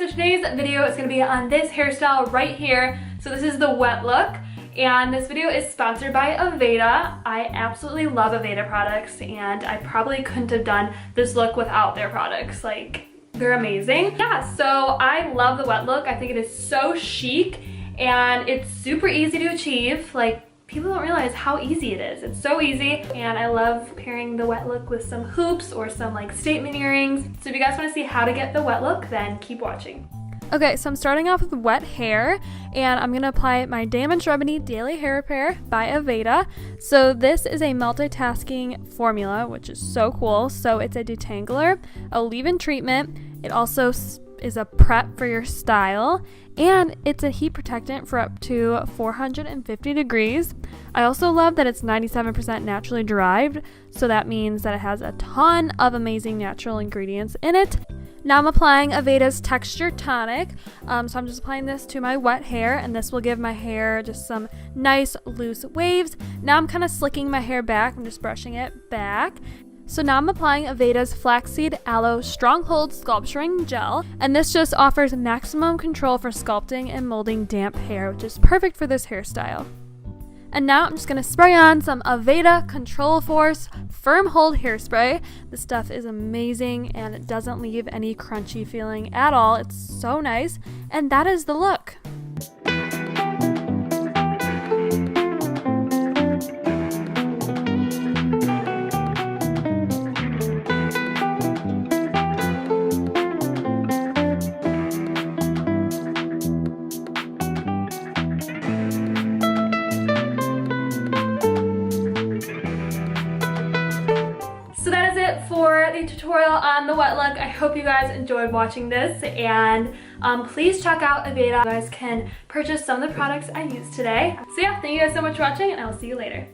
so today's video is going to be on this hairstyle right here. So this is the wet look, and this video is sponsored by Aveda. I absolutely love Aveda products, and I probably couldn't have done this look without their products. Like, they're amazing. Yeah, so I love the wet look. I think it is so chic, and it's super easy to achieve. Like, people don't realize how easy it is. It's so easy, and I love pairing the wet look with some hoops or some like statement earrings. So if you guys want to see how to get the wet look, then keep watching. Okay, so I'm starting off with wet hair, and I'm going to apply my Damage Remedy Daily Hair Repair by Aveda. So this is a multitasking formula, which is so cool. So it's a detangler, a leave-in treatment. It also is a prep for your style, and it's a heat protectant for up to 450 degrees. I also love that it's 97% naturally derived, so that means that it has a ton of amazing natural ingredients in it. Now I'm applying Aveda's Texture Tonic, so I'm just applying this to my wet hair, and this will give my hair just some nice loose waves. Now I'm kind of slicking my hair back. I'm just brushing it back. So now I'm applying Aveda's Flaxseed Aloe Stronghold Sculpturing Gel, and this just offers maximum control for sculpting and molding damp hair, which is perfect for this hairstyle. And now I'm just going to spray on some Aveda Control Force Firm Hold Hairspray. This stuff is amazing, and it doesn't leave any crunchy feeling at all. It's so nice, and that is the look. So that is it for the tutorial on the wet look. I hope you guys enjoyed watching this, and please check out Aveda. You guys can purchase some of the products I used today. So yeah, thank you guys so much for watching, and I'll see you later.